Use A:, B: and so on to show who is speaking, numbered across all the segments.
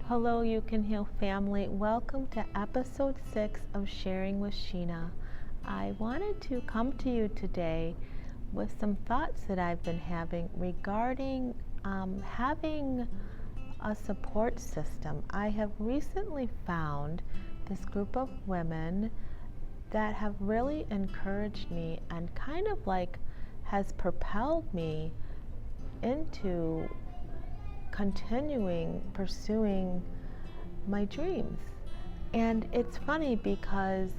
A: Hello, You Can Heal family. Welcome to episode 6 of Sharing with Shena. I wanted to come to you today with some thoughts that I've been having regarding having a support system. I have recently found this group of women that have really encouraged me and kind of like has propelled me into continuing pursuing my dreams. And it's funny because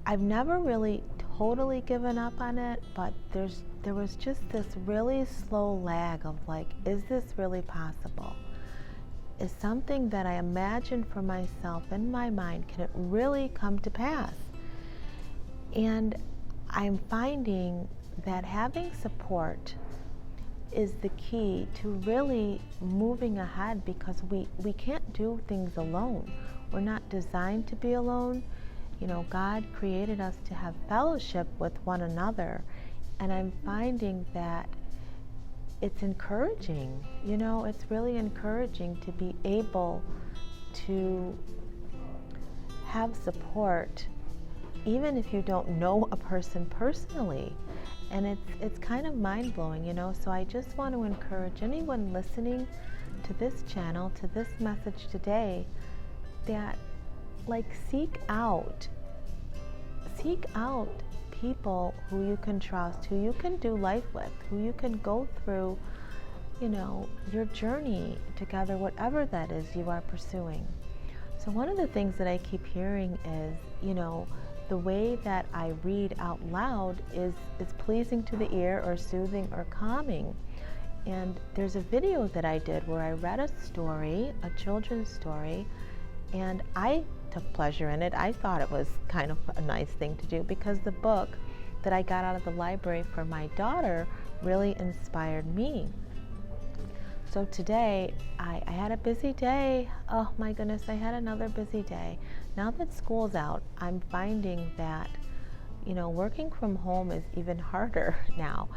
A: I've never really totally given up on it, but there was just this really slow lag of like, is this really possible? Is something that I imagined for myself in my mind, can it really come to pass? And I'm finding that having support is the key to really moving ahead, because we can't do things alone. We're not designed to be alone. You know, God created us to have fellowship with one another, and I'm finding that it's encouraging. You know, it's really encouraging to be able to have support, even if you don't know a person personally. And it's kind of mind-blowing, you know. So I just want to encourage anyone listening to this channel, to this message today, that like seek out people who you can trust, who you can do life with, who you can go through, you know, your journey together, whatever that is you are pursuing. So one of the things that I keep hearing is, you know, the way that I read out loud is pleasing to the ear or soothing or calming. And there's a video that I did where I read a story, a children's story, and I took pleasure in it. I thought it was kind of a nice thing to do because the book that I got out of the library for my daughter really inspired me. So today, I had a busy day. Oh my goodness, I had another busy day. Now that school's out, I'm finding that, you know, working from home is even harder now.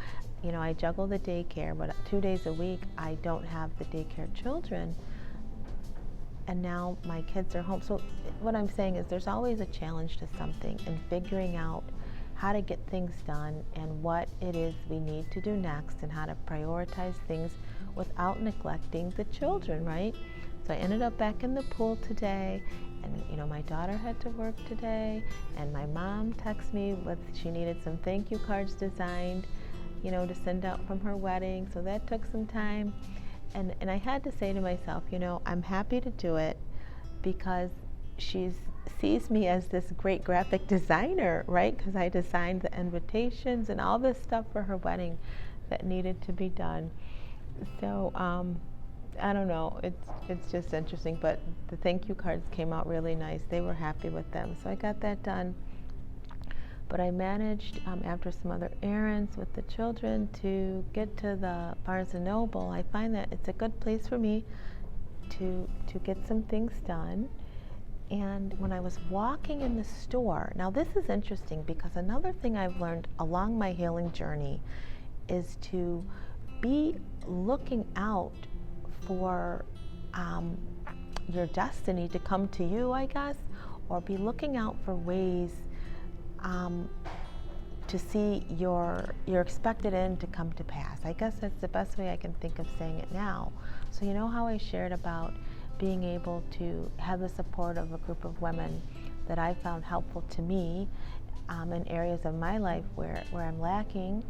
A: You know, I juggle the daycare, but 2 days a week, I don't have the daycare children. And now my kids are home. So what I'm saying is there's always a challenge to something, and figuring out how to get things done and what it is we need to do next, and how to prioritize things without neglecting the children, right? So I ended up back in the pool today, and you know, my daughter had to work today, and my mom texted me with, she needed some thank you cards designed, you know, to send out from her wedding, so that took some time. And I had to say to myself, you know, I'm happy to do it because she sees me as this great graphic designer, right? Because I designed the invitations and all this stuff for her wedding that needed to be done. So I don't know, it's just interesting, but the thank you cards came out really nice. They were happy with them, so I got that done. But I managed, after some other errands with the children, to get to the Barnes & Noble. I find that it's a good place for me to get some things done. And when I was walking in the store, now this is interesting because another thing I've learned along my healing journey is to be looking out for your destiny to come to you, I guess, or be looking out for ways to see your expected end to come to pass. I guess that's the best way I can think of saying it now. So you know how I shared about being able to have the support of a group of women that I found helpful to me in areas of my life where I'm lacking.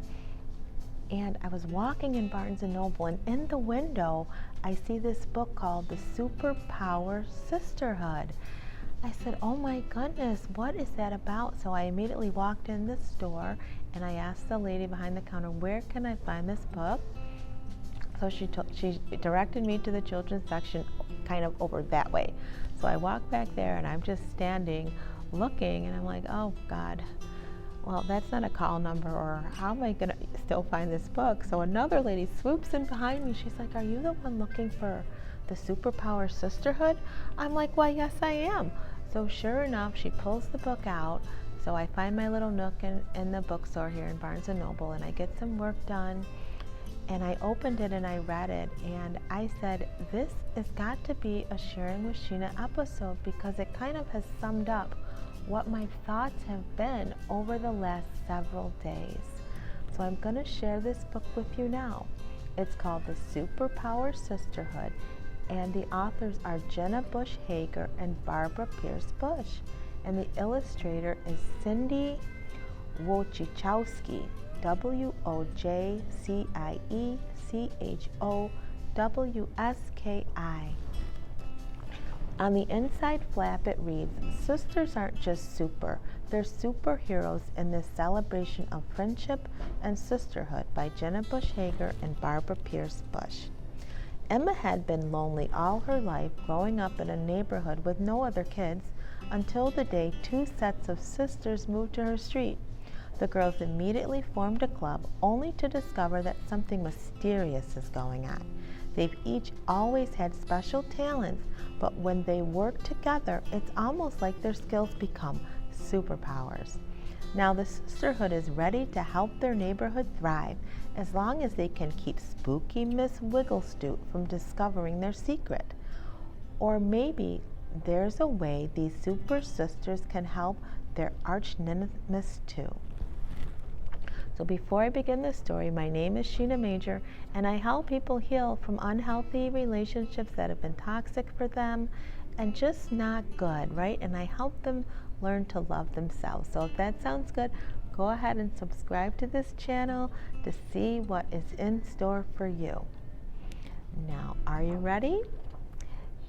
A: And I was walking in Barnes & Noble, and in the window I see this book called The SuperPower Sisterhood. I said, oh my goodness, what is that about? So I immediately walked in the store and I asked the lady behind the counter, where can I find this book? So she directed me to the children's section, kind of over that way. So I walked back there and I'm just standing looking, and I'm like, oh God, well, that's not a call number, or how am I going to still find this book? So another lady swoops in behind me. She's like, are you the one looking for the SuperPower Sisterhood? I'm like, why, yes, I am. So sure enough, she pulls the book out. So I find my little nook in the bookstore here in Barnes & Noble, and I get some work done. and I opened it and I read it, and I said, this has got to be a Sharing with Shena episode, because it kind of has summed up what my thoughts have been over the last several days. So I'm going to share this book with you now. It's called The SuperPower Sisterhood, and the authors are Jenna Hagar and Barbara Pierce Bush, and the illustrator is Cindy Wojciechowski, Wojciechowski. On the inside flap it reads, "Sisters aren't just super, they're superheroes in this celebration of friendship and sisterhood," by Jenna Hagar and Barbara Pierce Bush. Emma had been lonely all her life, growing up in a neighborhood with no other kids, until the day 2 sets of sisters moved to her street. The girls immediately formed a club, only to discover that something mysterious is going on. They've each always had special talents, but when they work together, it's almost like their skills become superpowers. Now the sisterhood is ready to help their neighborhood thrive, as long as they can keep spooky Miss Wigglestoot from discovering their secret. Or maybe there's a way these super sisters can help their arch nemesis too. So before I begin this story, my name is Shena Major, and I help people heal from unhealthy relationships that have been toxic for them and just not good, right? And I help them learn to love themselves. So if that sounds good, go ahead and subscribe to this channel to see what is in store for you. Now, are you ready?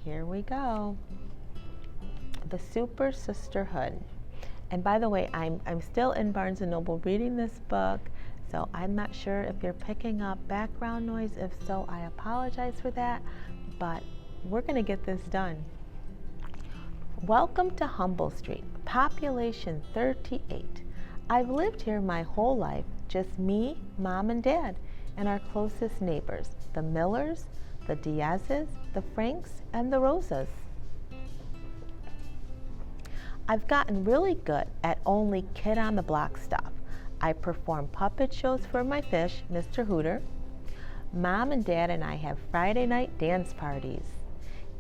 A: Here we go. The Super Sisterhood. And by the way, I'm still in Barnes & Noble reading this book, so I'm not sure if you're picking up background noise. If so, I apologize for that, but we're going to get this done. Welcome to Humble Street, population 38. I've lived here my whole life, just me, Mom, and Dad, and our closest neighbors, the Millers, the Diazes, the Franks, and the Rosas. I've gotten really good at only kid-on-the-block stuff. I perform puppet shows for my fish, Mr. Hooter. Mom and Dad and I have Friday night dance parties.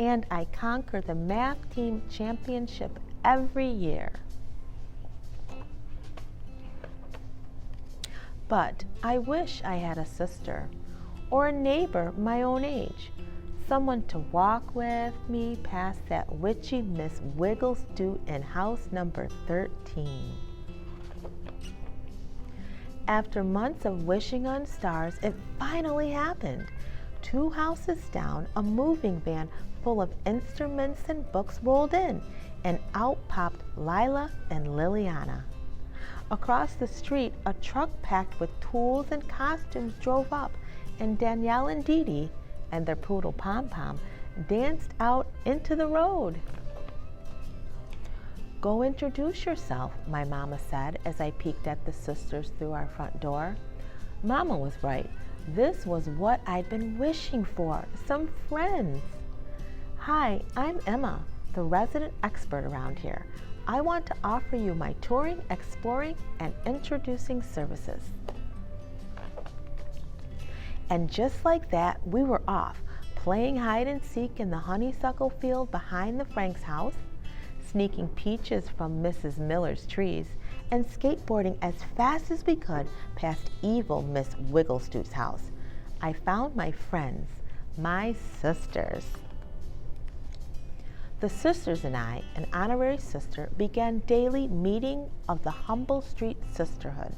A: And I conquer the math team championship every year. But I wish I had a sister, or a neighbor my own age. Someone to walk with me past that witchy Miss Wigglestoot in house number 13. After months of wishing on stars, it finally happened. 2 houses down, a moving van full of instruments and books rolled in, and out popped Lila and Liliana. Across the street, a truck packed with tools and costumes drove up, and Danielle and Dee Dee and their poodle Pom-Pom danced out into the road. "Go introduce yourself," my mama said as I peeked at the sisters through our front door. Mama was right. This was what I'd been wishing for, some friends. "Hi, I'm Emma, the resident expert around here. I want to offer you my touring, exploring, and introducing services." And just like that, we were off, playing hide and seek in the honeysuckle field behind the Franks' house, sneaking peaches from Mrs. Miller's trees, and skateboarding as fast as we could past evil Miss Wigglestoot's house. I found my friends, my sisters. The sisters and I, an honorary sister, began daily meeting of the Humble Street Sisterhood.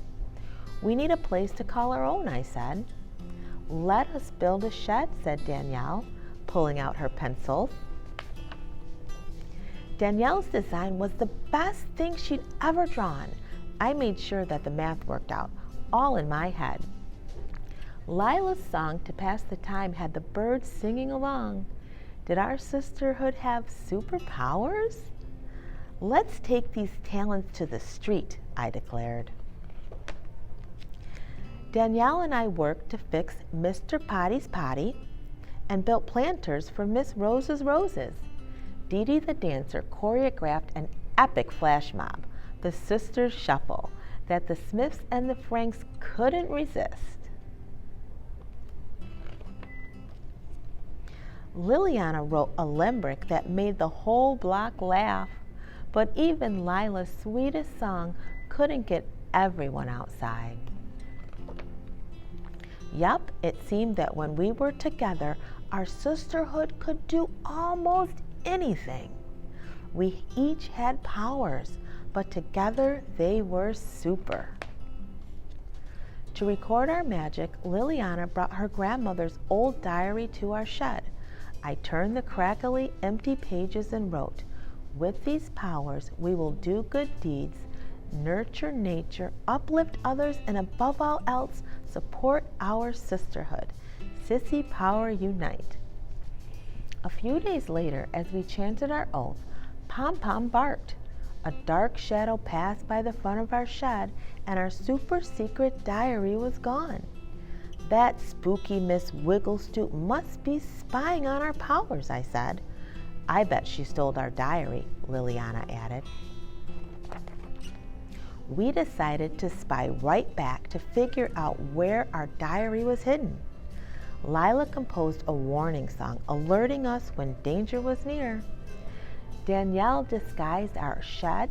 A: "We need a place to call our own," I said. "Let us build a shed," said Danielle, pulling out her pencils. Danielle's design was the best thing she'd ever drawn. I made sure that the math worked out, all in my head. Lila's song to pass the time had the birds singing along. Did our sisterhood have superpowers? "Let's take these talents to the street," I declared. Danielle and I worked to fix Mr. Potty's potty and built planters for Miss Rose's roses. Dee Dee the dancer choreographed an epic flash mob, the Sisters Shuffle, that the Smiths and the Franks couldn't resist. Liliana wrote a limerick that made the whole block laugh, but even Lila's sweetest song couldn't get everyone outside. Yup, it seemed that when we were together, our sisterhood could do almost anything. We each had powers, but together they were super. To record our magic, Liliana brought her grandmother's old diary to our shed. I turned the crackly, empty pages and wrote, "With these powers, we will do good deeds, nurture nature, uplift others, and above all else, support our sisterhood. Sissy Power Unite." A few days later, as we chanted our oath, Pom Pom barked. A dark shadow passed by the front of our shed, and our super secret diary was gone. "That spooky Miss Wigglestoop must be spying on our powers," I said. "I bet she stole our diary," Liliana added. We decided to spy right back to figure out where our diary was hidden. Lila composed a warning song alerting us when danger was near. Danielle disguised our shed,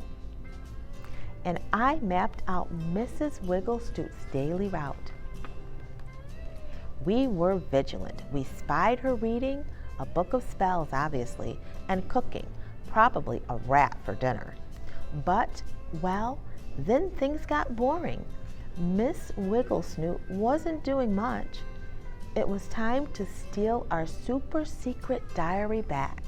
A: and I mapped out Mrs. Wigglestoop's daily route. We were vigilant. We spied her reading, a book of spells obviously, and cooking, probably a rat for dinner. But, well, then things got boring. Miss Wigglesnoot wasn't doing much. It was time to steal our super secret diary back.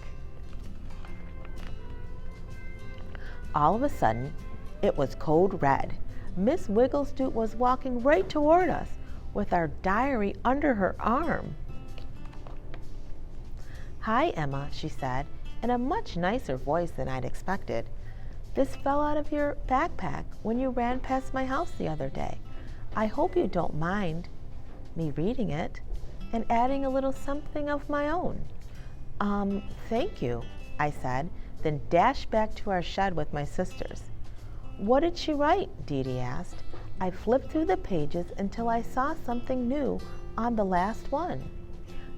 A: All of a sudden, it was code red. Miss Wigglestoop was walking right toward us with our diary under her arm. "Hi, Emma," she said, in a much nicer voice than I'd expected. "This fell out of your backpack when you ran past my house the other day. I hope you don't mind me reading it and adding a little something of my own." Thank you," I said, then dashed back to our shed with my sisters. "What did she write?" Dee Dee asked. I flipped through the pages until I saw something new on the last one.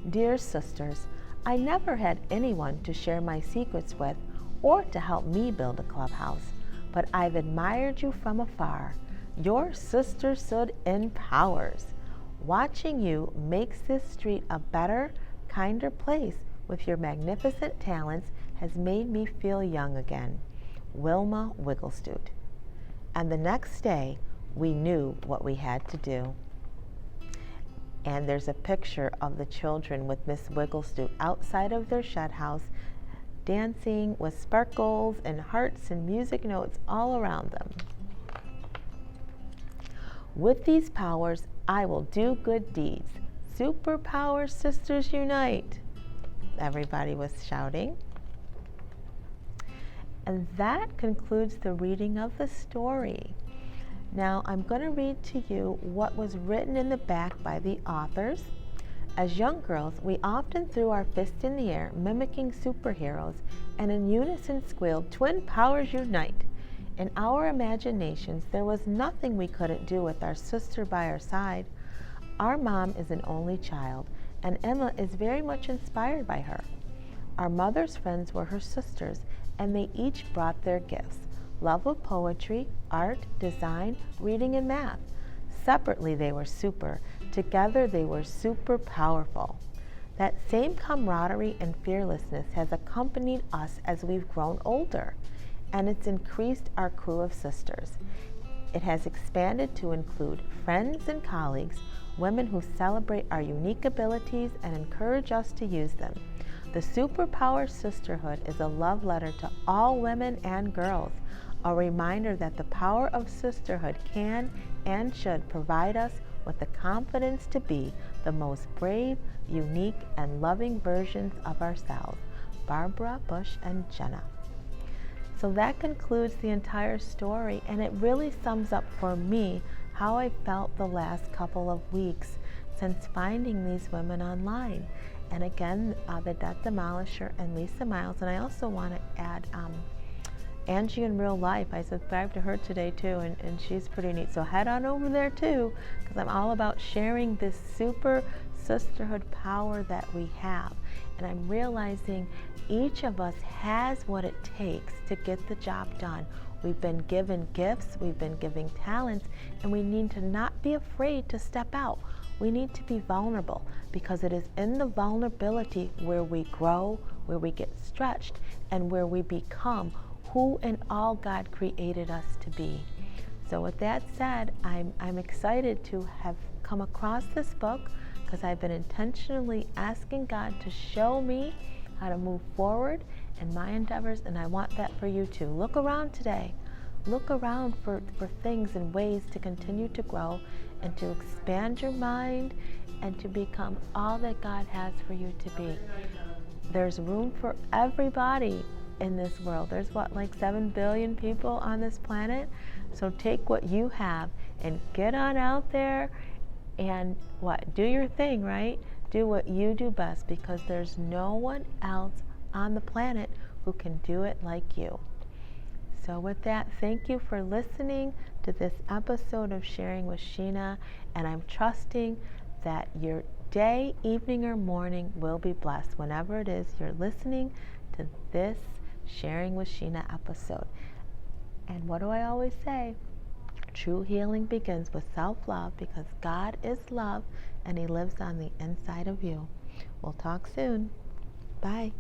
A: "Dear sisters, I never had anyone to share my secrets with or to help me build a clubhouse, but I've admired you from afar. Your sisterhood empowers. Watching you makes this street a better, kinder place. With your magnificent talents has made me feel young again. Wilma Wigglestoot." And the next day, we knew what we had to do. And there's a picture of the children with Miss Wigglestoot outside of their shed house, dancing with sparkles and hearts and music notes all around them. "With these powers, I will do good deeds. SuperPower Sisters Unite," everybody was shouting. And that concludes the reading of the story. Now I'm going to read to you what was written in the back by the authors. As young girls, we often threw our fists in the air, mimicking superheroes, and in unison squealed, "Twin powers unite." In our imaginations, there was nothing we couldn't do with our sister by our side. Our mom is an only child, and Emma is very much inspired by her. Our mother's friends were her sisters, and they each brought their gifts: love of poetry, art, design, reading, and math. Separately, they were super. Together, they were super powerful. That same camaraderie and fearlessness has accompanied us as we've grown older, and it's increased our crew of sisters. It has expanded to include friends and colleagues, women who celebrate our unique abilities and encourage us to use them. The SuperPower Sisterhood is a love letter to all women and girls, a reminder that the power of sisterhood can and should provide us with the confidence to be the most brave, unique, and loving versions of ourselves. Barbara, Bush, and Jenna. So that concludes the entire story, and it really sums up for me how I felt the last couple of weeks since finding these women online. And again, the Death Demolisher and Lisa Miles. And I also want to add Angie in Real Life. I subscribed to her today too, and she's pretty neat. So head on over there too, because I'm all about sharing this super sisterhood power that we have. And I'm realizing each of us has what it takes to get the job done. We've been given gifts, we've been given talents, and we need to not be afraid to step out. We need to be vulnerable, because it is in the vulnerability where we grow, where we get stretched, and where we become who and all God created us to be. So with that said, I'm excited to have come across this book, because I've been intentionally asking God to show me how to move forward in my endeavors, and I want that for you too. Look around today. Look around for things and ways to continue to grow and to expand your mind and to become all that God has for you to be. There's room for everybody in this world. There's like 7 billion people on this planet. So take what you have and get on out there and do your thing, right? Do what you do best, because there's no one else on the planet who can do it like you. So with that, thank you for listening to this episode of Sharing with Shena, and I'm trusting that your day, evening, or morning will be blessed whenever it is you're listening to this Sharing with Shena episode. And what do I always say? True healing begins with self-love, because God is love and He lives on the inside of you. We'll talk soon. Bye.